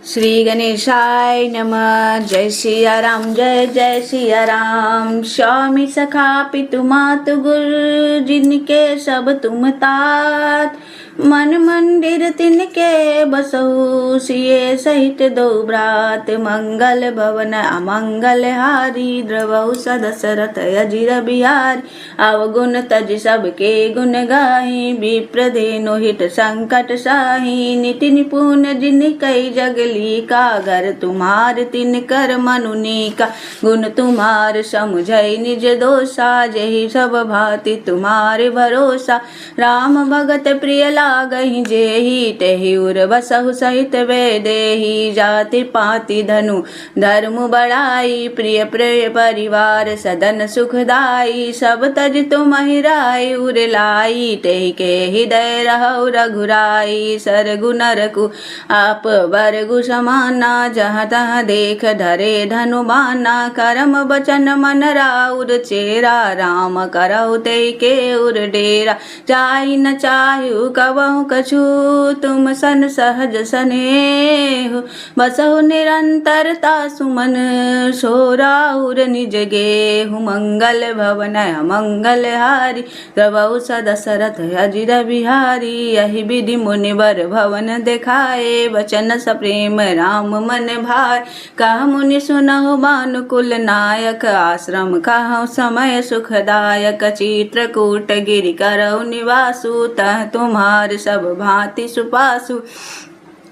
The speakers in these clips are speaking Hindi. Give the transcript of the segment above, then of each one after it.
श्री गणेशाय नमः। जय सिया राम, जय जय सिया राम। स्वामी सखा पितु मातु गुरु, जिनके सब तुम तात। मन मंदिर तिनके बसहु, सिए सहित दो भ्रात। मंगल भवन अमंगल हारी, द्रवहु सदशरथ अजिर बिहारी। अवगुण तज सबके गुण गाही, विप्रधेनु हित संकट साही। निति निपुण जिन कई जगली का, घर तुम्हार तिन कर मनुनी का। गुण तुम्हार समुझई निज दोषा, जही सब भांति तुम्हारे भरोसा। राम भगत प्रिय लागहि जेहि, तेहि उर बसहु सहित वैदेही। जाति पाति धनु धर्म बढ़ाई, प्रिय प्रिय परिवार सदन सुखदाई। सब तज तुम हिराय उर लाई, तेहि के हृदय रहु रघुराई। सरगु नरकु आप बरगु समाना, जहाँ तहाँ देख धरे धनु बाना। करम बचन मन राउर चेरा, राम करहु तेहि के उर डेरा। जाहि न चाहु कबहु कछु, तुम सन सहज सनेहु। बसहु निरंतरता सुमन, सो राउर निज गेहु। मंगल भवन मंगल हारी, द्रवहु सदशरथ अजिर बिहारी। यही विधि मुनिवर भवन देखाए, बचन सप्रेम राम मन भाय। कह मुनि सुनहु भानुकुल नायक, आश्रम कहु समय सुखदायक। चित्रकूट गिरि करहु निवासु, तह तुम्हार सब भांति सुपासु।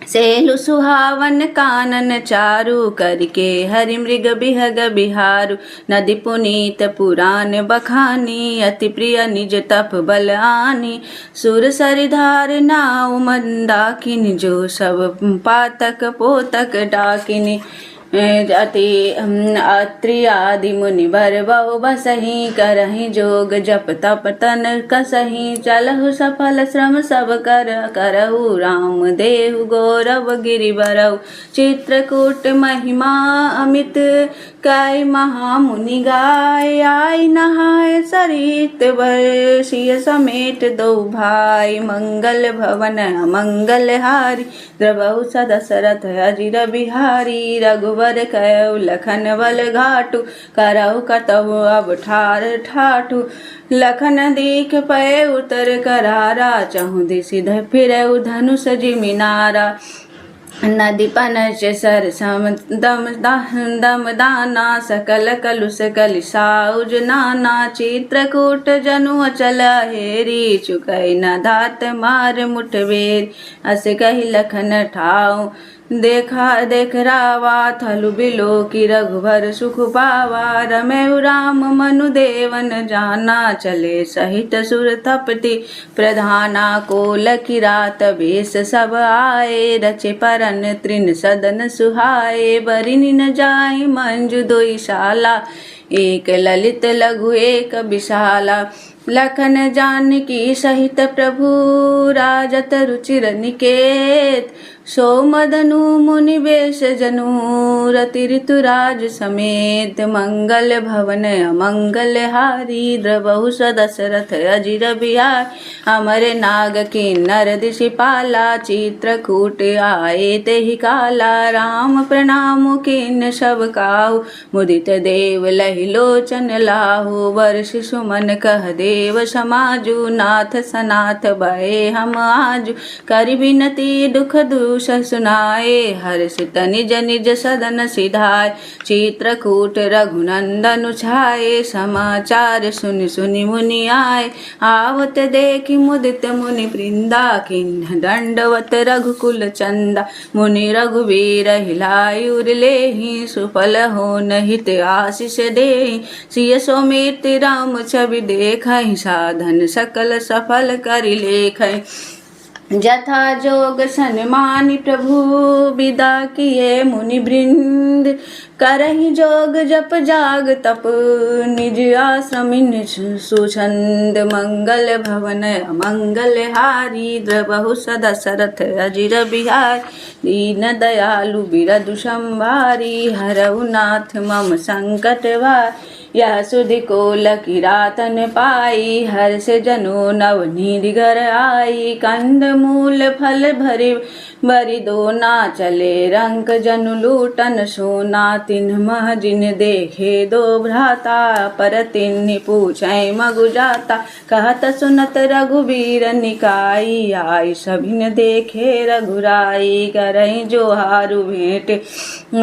सेलु सुहावन कानन चारु, करके हरि मृग बिहग बिहारु। नदी पुनीत पुराण बखानी, अति प्रिय निज तप बल आनी। सुर सरिधार नाउ मंदाकिनी, जो सब पातक पोतक डाकिनी। अति अत्रि आदि मुनिवर बहु बसहि, करहि जोग जप तप तन कसहि। चलहु सफल श्रम सब कर, करहु राम देहु गौरव गिरिवरहु। चित्रकूट महिमा अमित, कै महामुनि गाय। आई नहाय सरित वर, सिय समेत दो भाई। मंगल भवन मंगल हारी, द्रवहु सदशरथ अजिर बिहारी। रघुवर कयउ लखन बल घाटु, करहु कतहु अब ठार ठाठु। लखन दीख पय उतर करारा, चहु दिसि फिरउ धनुष जिमिनारा। नदी पनच सर सम दम दाना, सकल कलुष कलिसाउज नाना। चित्रकूट जनु अचल हेरी, चुकई न धात मार मुठबेरी। अस कहि लखन ठाऊ देख रावा, थलु बिलो की रघुवर सुख पावा। रमेउ राम मनु देवन जाना, चले सहित सुर तपति प्रधाना। कोल की रात भेष सब आए, रचे परन तृण सदन सुहाए। बरिनि न जाई मंजु दोई शाला, एक ललित लघु एक विशाला। लखन जानकी सहित प्रभु, राजत रुचिर निकेत। सोमदनु मुनि बेश जनु, रति ऋतुराज समेत। मंगल भवन अमंगल हारी, द्रवहु सदशरथ अजिर बिहार। अमर नाग किन्नर दिशिपाला, चित्रकूट आए तेहि काला। राम प्रणाम किन्न सब काहू, मुदित देव लहि लोचन लाहू। वर्ष सुमन कह देव समाजु, नाथ सनाथ भये हम आजु। करि बिनती दुख दूष सुनाए, हर्षित निज निज सदन सिधाय। चित्रकूट रघुनंदन छाए, समाचार सुनि सुनि मुनि आए। आवत देखि मुदित मुनि वृंदा, किन्ह दंडवत रघुकुल चंदा। मुनि रघुवीर हिलायुर लेहि, सुफल होन हित आशीष देहि। सिय समेत राम छवि देखहि, साधन सकल सफल करि लेखहि। जथा जोग सन्मानि प्रभु, विदा किए मुनि वृंद। करहि जोग जप जाग तप, निज आश्रम सुछंद। मंगल भवन मंगल हारी, द्रवहु सदशरथ अजिर बिहार। दीन दयालु बिरधु संभारी, हरहु नाथ मम संकट भार। यह सुधि कोल की रातन पाई, हर्ष जनु नवनीधि घर आई। कंद मूल फल भरि बरी दो ना चले रंक जनु लूटन सोना, तिन्ह मह जिन देखे दो भ्राता, पर तिन्हि पूछै मगु जाता, कहत सुनत रघुबीर निकाई, आई सभिन देखे रघुराई, करई जोहारु भेंट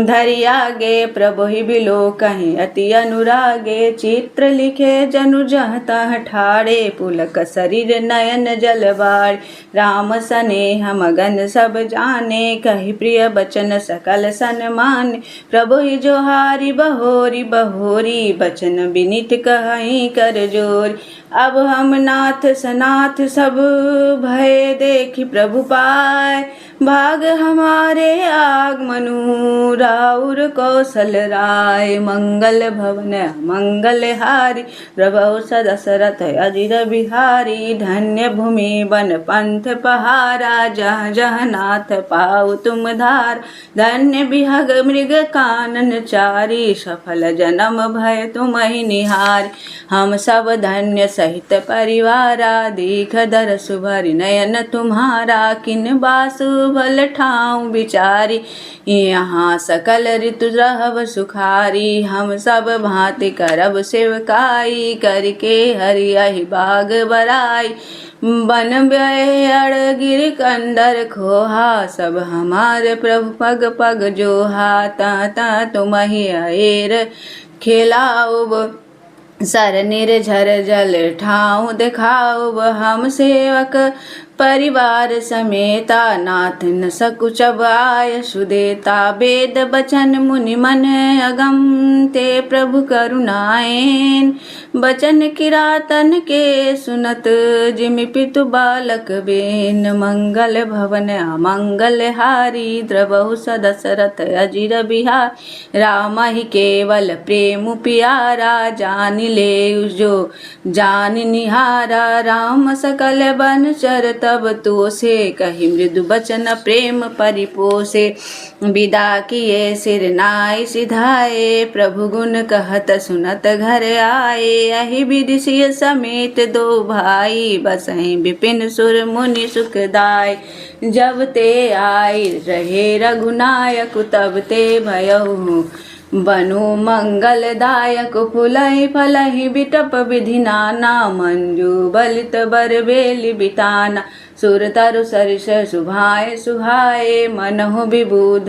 धरि आगे, प्रभु ही बिलो कहीं अति अनुरागे, चित्र लिखे जनु जह तह ठाड़े, पुलक शरीर नयन जल बाढ़, राम सनेह मगन सब जाने, कहि प्रिय बचन सकल सन्माने, प्रभु ही जोहारी बहोरी बहोरी, बचन बिनित कहीं कर जोरी, अब हम नाथ सनाथ सब भय देखी प्रभु पाए, भाग हमारे आगमनु राउर कौशल राय, मंगल भवन मंगल हारी, प्रभु सदशरथ अजिर बिहारी, धन्य भूमि वन पंथ पहारा, जह जह नाथ पाऊ तुम धार, धन्य बिहग मृग कानन चारी, सफल जन्म भय तुम ही निहार, हम सब धन्य सहित परिवारा, दीख दर सुभरि नयन तुम्हारा, किन बासु भल ठाऊं बिचारी, यहाँ सकल ऋतु रहब सुखारी, हम सब भांति करब सेवकाई, करके हरियहि बाग बराई, बन व्यय अड़गिर कंदर खोहा, सब हमारे प्रभु पग पग जोहा, ता तुम ही अएर खेलाओ, सर निर्झर जल ठाऊं दिखाओ, हम सेवक परिवार समेता, नाथ न सकुच आय सुदेता, वेद बचन मुनि मन अगम, ते प्रभु करुणाएन, बचन किरातन के सुनत, जिमि पितु बालक बेन, मंगल भवन अमंगल हारी, द्रवहु सदशरथ अजिर बिहार, राम ही केवल प्रेम प्यारा, जान ले जो जान निहारा, राम सकल बन चर तब तो से, कही मृदु बचन प्रेम परिपोषे, विदा किए सिर नाय सिधाए, प्रभु गुण कहत सुनत घर आए, यही विधि सिय समेत दो भाई, बसहि विपिन सुर मुनि सुखदाय, जब ते आई रहे रघुनायक, तब ते भयउ बनु मंगलदायक, फुलहि फलहि बिटप विधि नाना, मंजू बलित बर बेली बिताना, सुर तरु सरिस सुभाए सुहाए, मनहु विबुध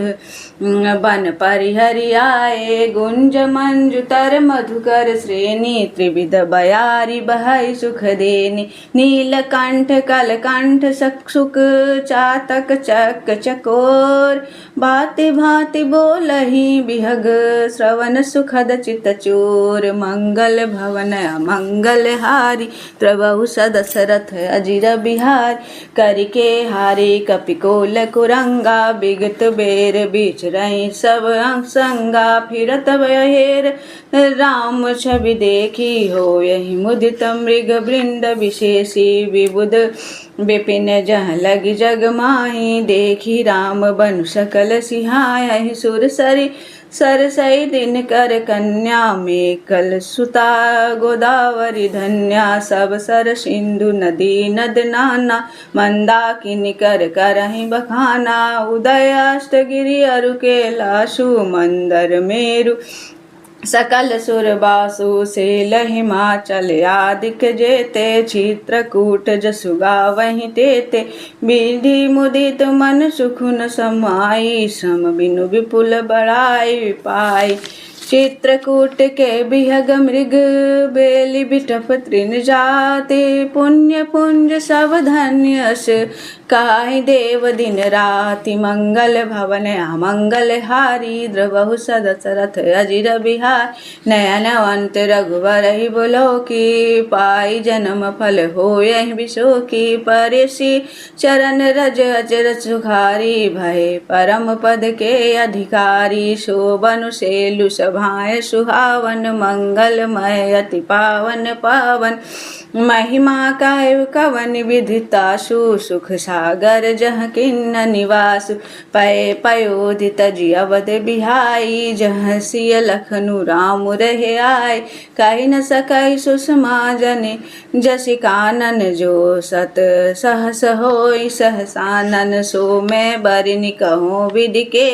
बन परिहरियाए, गुंज मंजु तर मधुकर श्रेणी, त्रिविध बयारी बहै सुख देनी, नीलकंठ कलकंठ सुख चातक चक चकोर, भांति भांति बोलहि बिहग, श्रवण सुखद चित चोर, मंगल भवन मंगल हारी, प्रभु सदशरथ अजिर बिहार, करके हारी कपिकोल कुरंगा, बिगत बेर बीच रही सब संगा, फिरत बहेर राम छवि देखी, हो यही मुदित मृग वृंद विशेषी, विबुध विपिन जह लगी जग माही, देखी राम बनु सकल सिहाय, सुर सरी सरसई दिन कर कन्या, में कल सुता गोदावरी धन्या, सब सर सिंधु नदी नद नाना, मंदाकिनी कर करहि बखाना, उदय अष्टगिरि अरु कैलाशु, मंदर मेरु सकल सुर बासु, सेल हिमाचल आदिक जेते, चित्रकूट जसु गावहि तेते, विधि मुदित मन सुखुन समाई, सम बिनु विपुल बड़ाई पाई, चित्रकूट के बिहग मृग बेली बिटप तृण जाते, पुण्य पुंज सब धन्यस काहि देव दिन राति, मंगल भवन अमंगल हारी, द्रवहु सदशरथ अजिर बिहार, नयनवंत रघुवर ही बोलो की, पाई जन्म फल होयहि बिसोकी, परेसी चरण रज अचर सुखारी, भय परम पद के अधिकारी, शोभनु सेलु सभाए सुहावन, मंगलमय अति पावन पावन, महिमा काय कवन विदितासु सुख सागर जह किन्न निवासु पय पयोधित जी अवध बिहाई जह सिय लखनु राम रहे आय कहि न सकई सुषमा जने जसि कानन जो सत सहस होई सहसानन सो मैं बरिनि कहूँ विधि के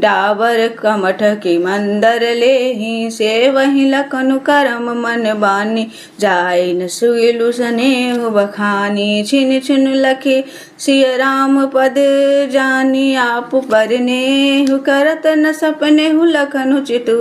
डाबर कमठ की मंदर लेहि से वही लखनु करम मन बानी जाय न सुइलु स्नेह बखानी छिन छिन लखे सिय राम पद जानी आप परनेहु करत न सपने हु लखनु चितु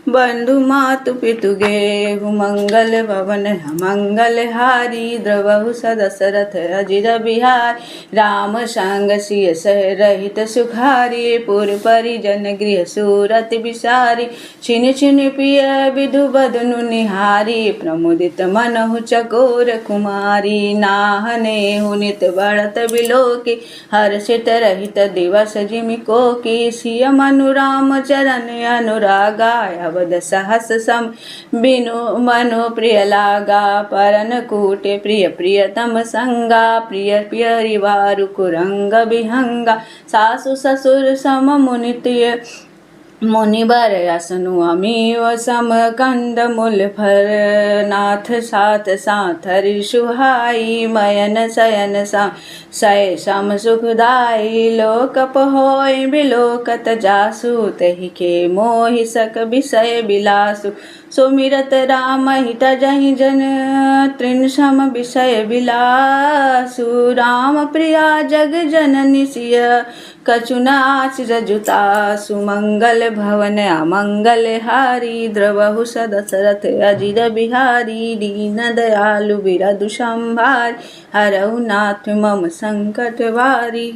बंधु मातु पितु गेहु मंगल भवन मंगल हारी द्रवहु सदशरथ अजिर बिहार राम संग सिय सह रहित सुखारी पुर परिजन गृह सूरत बिसारी छिन छिन पिय विधु बदनु निहारी प्रमुदित मनहु चकोर कुमारी नाहने हुनित बढ़त बिलोकी हर्षित रहित दिवस जिमिको की सिय मनु राम चरण अनुरागा अवध सहस सम बिनु मनु प्रिय लागा परन कूटे प्रिय प्रियतम संगा प्रिय प्रियरिवारु कुरंग विहंगा सासु ससुर सम मुनित्य मुनिबर असनु अमीव सम कंद मूल फर नाथ साथ साथरि सुहाई मयन शयन सय सम सुखदाई लोकप होय बिलोकत जासु तहि के मोहि सक विषय बिलासु सुमिरत राम हित जहि जन तृण सम विषय बिलासु राम प्रिया जग जननि सिय कछु नाच रजुता सुमंगल भवन अमंगल हारी द्रवहु सदशरथ अजिर बिहारी दीन दयालु बिरधु संभार हरहु नाथ मम संकट वारी।